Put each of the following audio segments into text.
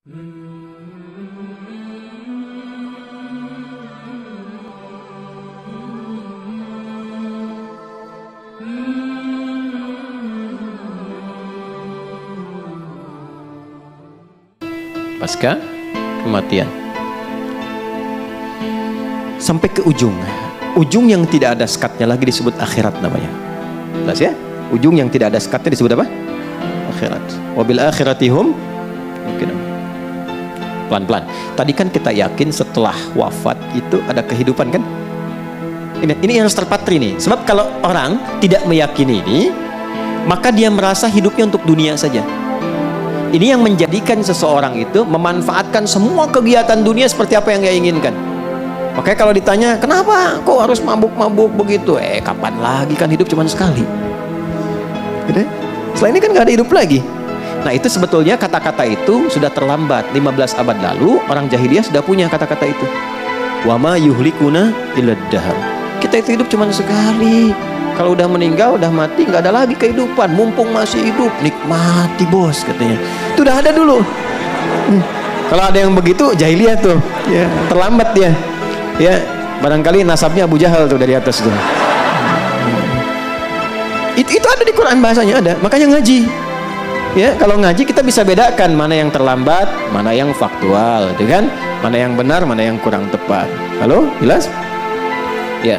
Pasca kematian sampai ke ujung yang tidak ada sekatnya lagi disebut akhirat namanya. Jelas ya? Ujung yang tidak ada sekatnya disebut apa? Akhirat. Wabil akhiratihum mungkin. Pelan-pelan. Tadi kan kita yakin setelah wafat itu ada kehidupan kan? Ini yang harus terpatri nih. Sebab kalau orang tidak meyakini ini, maka dia merasa hidupnya untuk dunia saja. Ini yang menjadikan seseorang itu memanfaatkan semua kegiatan dunia seperti apa yang dia inginkan. Makanya kalau ditanya, kenapa kok harus mabuk-mabuk begitu? Kapan lagi, kan hidup cuma sekali. Gitu? Setelah ini kan nggak ada hidup lagi. Nah itu sebetulnya kata-kata itu sudah terlambat. 15 abad lalu orang jahiliyah sudah punya kata-kata itu. Wa ma yuhlikuna illa dahar. Kita itu hidup cuma sekali. Kalau udah meninggal, udah mati, nggak ada lagi kehidupan. Mumpung masih hidup, nikmati bos katanya. Itu udah ada dulu. Kalau ada yang begitu, jahiliyah tuh, ya, terlambat dia. Ya, barangkali nasabnya Abu Jahal tuh dari atas tuh. Itu ada di Quran, bahasanya ada. Makanya ngaji. Ya, kalau ngaji kita bisa bedakan mana yang terlambat, mana yang faktual, gitu kan? Mana yang benar, mana yang kurang tepat. Halo, jelas? Ya.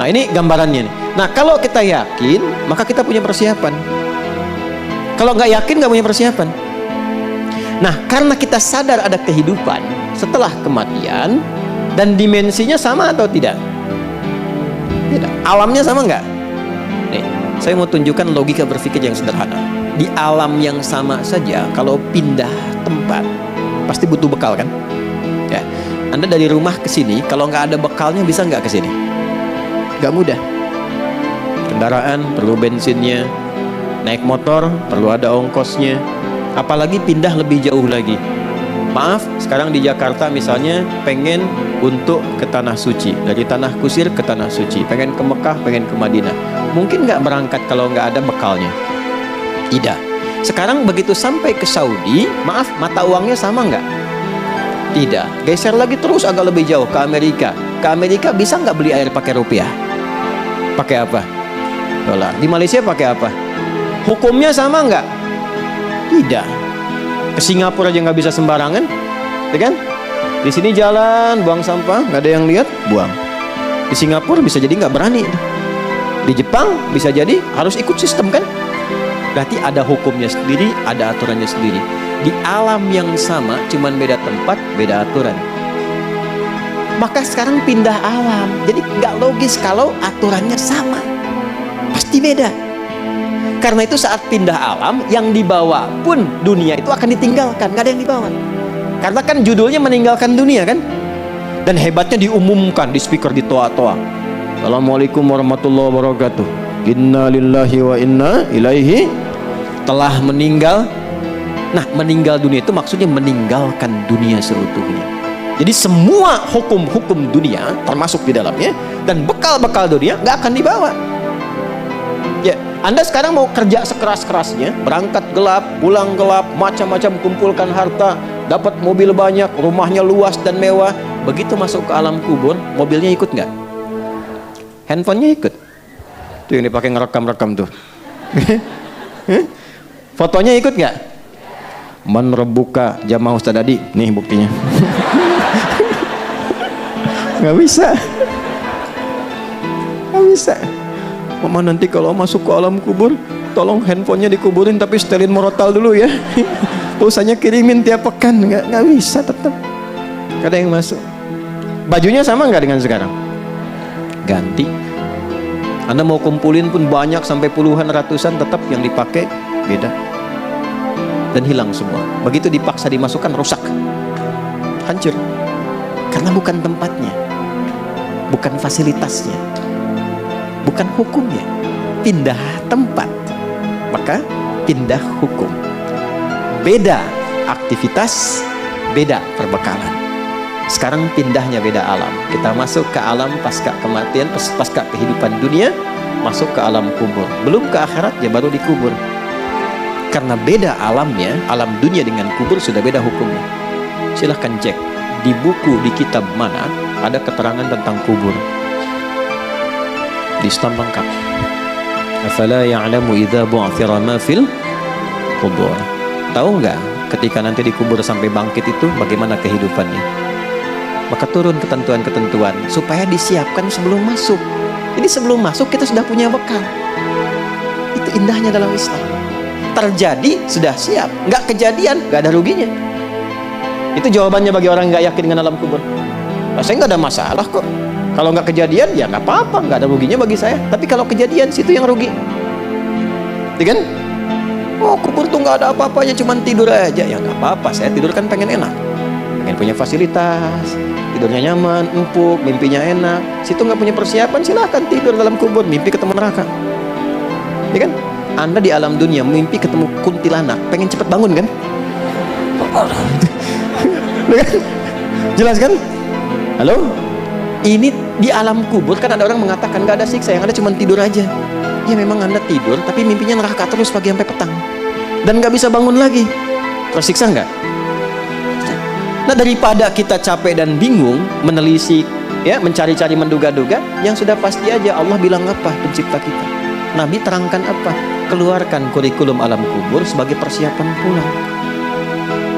Nah ini gambarannya nih. Nah kalau kita yakin, maka kita punya persiapan. Kalau nggak yakin, nggak punya persiapan. Nah karena kita sadar ada kehidupan setelah kematian, dan dimensinya sama atau tidak? Tidak. Alamnya sama nggak? Nih, saya mau tunjukkan logika berpikir yang sederhana. Di alam yang sama saja, kalau pindah tempat, pasti butuh bekal kan? Ya. Anda dari rumah ke sini, kalau nggak ada bekalnya bisa nggak ke sini? Nggak mudah. Kendaraan perlu bensinnya, naik motor perlu ada ongkosnya, apalagi pindah lebih jauh lagi. Maaf, sekarang di Jakarta misalnya pengen untuk ke Tanah Suci, dari Tanah Kusir ke Tanah Suci, pengen ke Mekah, pengen ke Madinah, mungkin nggak berangkat kalau nggak ada bekalnya? Tidak. Sekarang begitu sampai ke Saudi, maaf, mata uangnya sama nggak? Tidak. Geser lagi terus agak lebih jauh ke Amerika. Ke Amerika bisa nggak beli air pakai rupiah? Pakai apa? Dolar. Di Malaysia pakai apa? Hukumnya sama nggak? Tidak. Ke Singapura aja nggak bisa sembarangan, ya kan? Di sini jalan buang sampah, nggak ada yang lihat, buang. Di Singapura bisa jadi nggak berani. Di Jepang bisa jadi harus ikut sistem kan? Berarti ada hukumnya sendiri, ada aturannya sendiri. Di alam yang sama, cuman beda tempat, beda aturan. Maka sekarang pindah alam, jadi nggak logis kalau aturannya sama, pasti beda. Karena itu saat pindah alam, yang dibawa pun dunia itu akan ditinggalkan, nggak ada yang dibawa. Karena kan judulnya meninggalkan dunia kan, dan hebatnya diumumkan di speaker di toa-toa. Assalamualaikum warahmatullahi wabarakatuh. Inna lillahi wa inna ilaihi. Telah meninggal. Nah, meninggal dunia itu maksudnya meninggalkan dunia seutuhnya. Jadi semua hukum-hukum dunia termasuk di dalamnya, dan bekal-bekal dunia nggak akan dibawa. Ya, Anda sekarang mau kerja sekeras-kerasnya, berangkat gelap, pulang gelap, macam-macam, kumpulkan harta, dapat mobil banyak, rumahnya luas dan mewah. Begitu masuk ke alam kubur, mobilnya ikut nggak? Handphonenya ikut. Tuh yang dipakai ngerekam-rekam tuh. Fotonya ikut nggak? Man rebuka jamaah Ustaz Adi. Nih buktinya. Nggak bisa. Nggak bisa. Mama nanti kalau masuk ke alam kubur, tolong handphonenya dikuburin tapi setelin morotal dulu ya. Pulsanya kirimin tiap pekan. Nggak bisa tetap. Nggak ada yang masuk. Bajunya sama nggak dengan sekarang? Ganti. Anda mau kumpulin pun banyak sampai puluhan ratusan, tetap yang dipakai beda dan hilang semua. Begitu dipaksa dimasukkan, rusak, hancur. Karena bukan tempatnya, bukan fasilitasnya, bukan hukumnya. Pindah tempat, maka pindah hukum. Beda aktivitas, beda perbekalan. Sekarang pindahnya beda alam. Kita masuk ke alam pasca kematian, pasca kehidupan dunia, masuk ke alam kubur. Belum ke akhirat, ya baru dikubur. Karena beda alamnya, alam dunia dengan kubur sudah beda hukumnya. Silahkan cek di buku, di kitab mana ada keterangan tentang kubur. Di Islam lengkap. Afala ya'lamu idza bu'thira ma fil kubur. Tahu nggak ketika nanti dikubur sampai bangkit itu bagaimana kehidupannya? Maka turun ketentuan-ketentuan supaya disiapkan sebelum masuk. Jadi sebelum masuk kita sudah punya bekal. Itu indahnya dalam Islam. Terjadi sudah siap, nggak kejadian nggak ada ruginya. Itu jawabannya bagi orang nggak yakin dengan alam kubur. Nah, saya nggak ada masalah kok. Kalau nggak kejadian ya nggak apa-apa, nggak ada ruginya bagi saya. Tapi kalau kejadian situ yang rugi, ya kan? Oh, kubur tuh nggak ada apa-apanya, cuman tidur aja. Ya nggak apa-apa, saya tidur kan pengen enak, pengen punya fasilitas, tidurnya nyaman, empuk, mimpinya enak. Situ nggak punya persiapan, silahkan tidur dalam kubur, mimpi ketemu neraka, ya kan? Anda di alam dunia mimpi ketemu kuntilanak, pengen cepet bangun kan? Jelas kan? Halo? Ini di alam kubur kan ada orang mengatakan nggak ada siksa, yang ada cuma tidur aja. Ya memang Anda tidur, tapi mimpinya neraka terus pagi sampai petang, dan nggak bisa bangun lagi. Tersiksa nggak? Nah, daripada kita capek dan bingung menelisik, ya mencari-cari menduga-duga, yang sudah pasti aja Allah bilang apa pencipta kita. Nabi terangkan apa? Keluarkan kurikulum alam kubur sebagai persiapan pulang.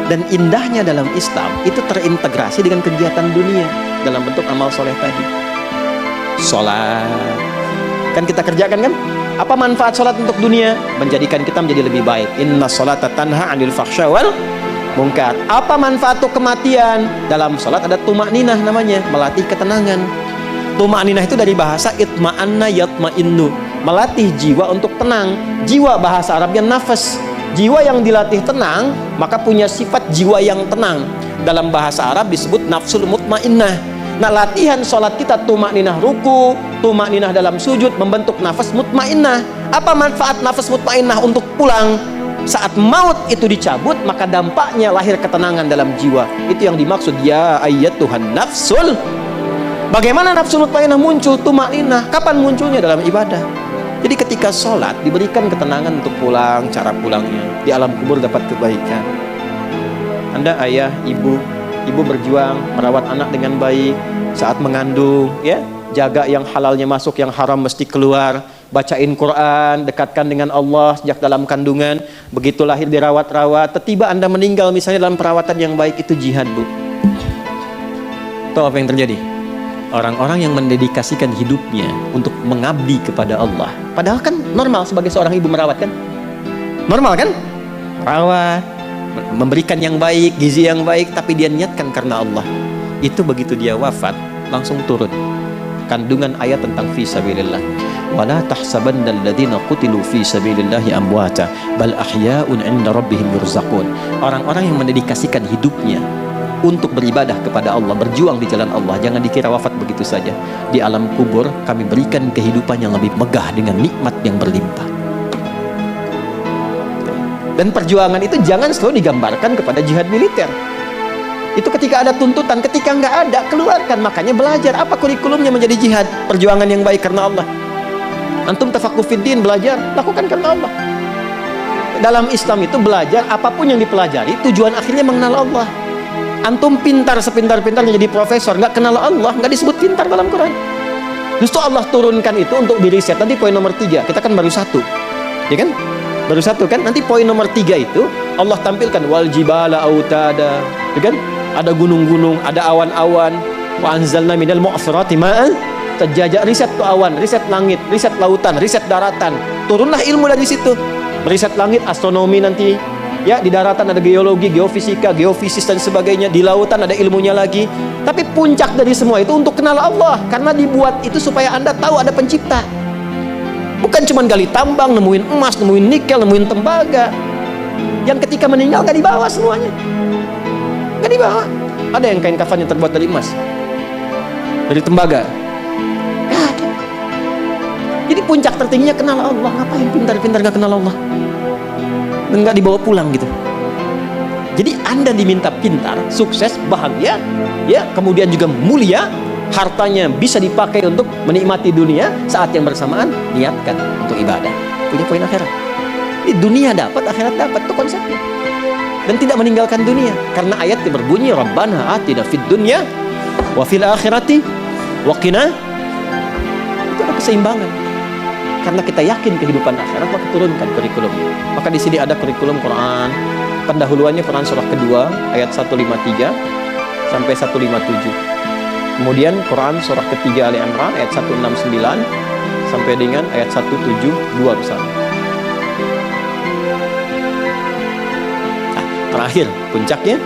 Dan indahnya dalam Islam itu terintegrasi dengan kegiatan dunia dalam bentuk amal soleh tadi. Sholat kan kita kerjakan kan? Apa manfaat sholat untuk dunia? Menjadikan kita menjadi lebih baik. Inna sholata tanha anil fakhsya wal munkar. Apa manfaat untuk kematian? Dalam sholat ada tumakninah namanya, melatih ketenangan. Tumakninah itu dari bahasa itma'anna yatma'innu, melatih jiwa untuk tenang. Jiwa bahasa Arabnya nafas. Jiwa yang dilatih tenang maka punya sifat jiwa yang tenang. Dalam bahasa Arab disebut nafsul mutmainnah. Nah, latihan sholat kita tumakninah ruku, tumakninah dalam sujud membentuk nafas mutmainnah. Apa manfaat nafas mutmainnah untuk pulang? Saat maut itu dicabut, maka dampaknya lahir ketenangan dalam jiwa. Itu yang dimaksud ya ayyatuhan nafsul. Bagaimana nafsul mutmainnah muncul? Tumakninah. Kapan munculnya? Dalam ibadah. Jadi ketika sholat diberikan ketenangan untuk pulang, cara pulangnya. Di alam kubur dapat kebaikan. Anda ayah, ibu berjuang merawat anak dengan baik saat mengandung, ya, jaga yang halalnya masuk, yang haram mesti keluar, bacain Quran, dekatkan dengan Allah sejak dalam kandungan, begitu lahir dirawat-rawat, tiba Anda meninggal misalnya dalam perawatan yang baik, itu jihad, Bu. Tahu apa yang terjadi? Orang-orang yang mendedikasikan hidupnya untuk mengabdi kepada Allah, padahal kan normal sebagai seorang ibu merawat kan? Normal kan? Merawat, memberikan yang baik, gizi yang baik, tapi dia niatkan karena Allah. Itu begitu dia wafat, langsung turun kandungan ayat tentang fi sabilillah. Wala tahsabanna alladziina qutilu fi sabilillahi amwata bal ahya'un 'inda rabbihim yurzaqun. Orang-orang yang mendedikasikan hidupnya untuk beribadah kepada Allah, berjuang di jalan Allah, jangan dikira wafat begitu saja. Di alam kubur kami berikan kehidupan yang lebih megah dengan nikmat yang berlimpah. Dan perjuangan itu jangan selalu digambarkan kepada jihad militer. Itu ketika ada tuntutan, ketika nggak ada, keluarkan. Makanya belajar apa kurikulumnya menjadi jihad, perjuangan yang baik karena Allah. Antum tafaqquh fiddin, belajar, lakukan karena Allah. Dalam Islam itu belajar apapun yang dipelajari, tujuan akhirnya mengenal Allah. Antum pintar sepintar-pintarnya jadi profesor, nggak kenal Allah, nggak disebut pintar dalam Quran. Justru Allah turunkan itu untuk diriset. Nanti poin nomor 3, kita kan baru 1, ya kan? Baru 1 kan? Nanti poin nomor 3 itu Allah tampilkan wal jibala autada, ya kan? Ada gunung-gunung, ada awan-awan. Wa anzalna minal mu'sirati ma'an tajajja. Riset tuh awan, riset langit, riset lautan, riset daratan. Turunlah ilmu dari situ. Riset langit, astronomi nanti. Ya, di daratan ada geologi, geofisika, geofisis dan sebagainya. Di lautan ada ilmunya lagi. Tapi puncak dari semua itu untuk kenal Allah, karena dibuat itu supaya Anda tahu ada pencipta. Bukan cuma gali tambang, nemuin emas, nemuin nikel, nemuin tembaga. Yang ketika meninggal gak dibawa semuanya. Gak dibawa. Ada yang kain kafan yang terbuat dari emas, dari tembaga. Gak ada. Jadi puncak tertingginya kenal Allah. Ngapain pintar-pintar gak kenal Allah? Nggak dibawa pulang gitu. Jadi Anda diminta pintar, sukses, bahagia, ya, kemudian juga mulia, hartanya bisa dipakai untuk menikmati dunia. Saat yang bersamaan niatkan untuk ibadah, punya poin akhirat. Di dunia dapat, akhirat dapat, itu konsepnya. Dan tidak meninggalkan dunia, karena ayatnya berbunyi Rabbana atina fid dunya wa fil akhirati wa qina. Itu ada keseimbangan. Karena kita yakin kehidupan akhirat, maka turunkan kurikulum. Maka di sini ada kurikulum Quran. Pendahuluannya Quran surah kedua ayat 153 sampai 157. Kemudian Quran surah ketiga Ali Imran ayat 169 sampai dengan ayat 172 bersama. Terakhir, puncaknya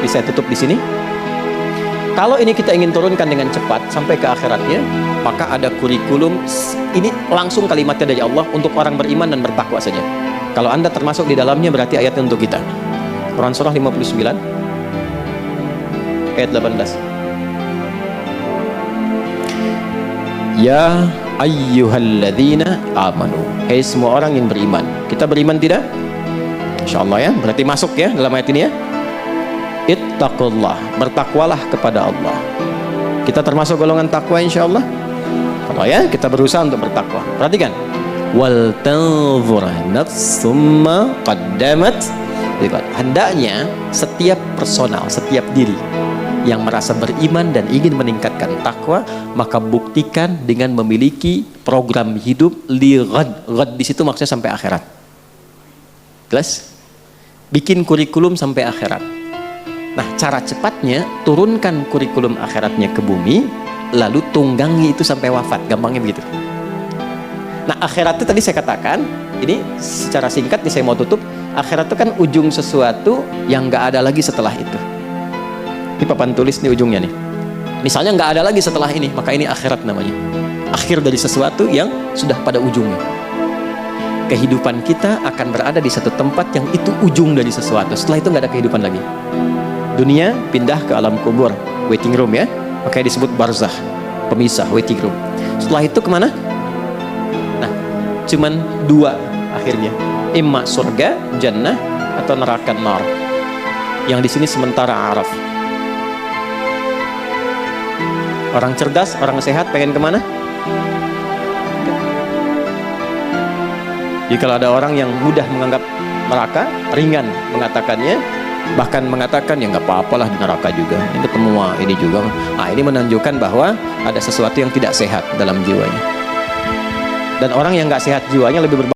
bisa tutup di sini. Kalau ini kita ingin turunkan dengan cepat sampai ke akhiratnya, maka ada kurikulum. Ini langsung kalimatnya dari Allah untuk orang beriman dan bertakwa saja. Kalau Anda termasuk di dalamnya, berarti ayatnya untuk kita. Quran surah 59 ayat 18. Ya ayyuhalladzina amanu, hai semua orang yang beriman. Kita beriman tidak? Insyaallah ya, berarti masuk ya dalam ayat ini ya. Ittaqullah, bertakwalah kepada Allah. Kita termasuk golongan takwa insyaallah. Allah ya, kita berusaha untuk bertakwa. Perhatikan. Wal tanzur nafsum ma qaddamat. Hendaknya setiap personal, setiap diri yang merasa beriman dan ingin meningkatkan takwa, maka buktikan dengan memiliki program hidup li ghad. Ghad di situ maksudnya sampai akhirat. Jelas? Bikin kurikulum sampai akhirat. Nah, cara cepatnya turunkan kurikulum akhiratnya ke bumi, lalu tunggangi itu sampai wafat. Gampangnya begitu. Nah, akhirat itu tadi saya katakan, ini secara singkat nih saya mau tutup. Akhirat itu kan ujung sesuatu yang nggak ada lagi setelah itu. Ini papan tulis nih ujungnya nih. Misalnya nggak ada lagi setelah ini, maka ini akhirat namanya. Akhir dari sesuatu yang sudah pada ujungnya. Kehidupan kita akan berada di satu tempat yang itu ujung dari sesuatu. Setelah itu nggak ada kehidupan lagi. Dunia pindah ke alam kubur, waiting room ya. Makanya disebut barzakh, pemisah, waiting room. Setelah itu kemana? Nah, cuman dua akhirnya. Imma surga, jannah, atau neraka, nar. Yang di sini sementara araf. Orang cerdas, orang sehat pengen kemana? Jadi kalau ada orang yang mudah menganggap neraka, ringan mengatakannya, bahkan mengatakan ya nggak apa-apalah di neraka juga, ini ketemu ini juga. Nah, ini menunjukkan bahwa ada sesuatu yang tidak sehat dalam jiwanya. Dan orang yang nggak sehat jiwanya lebih berbahaya.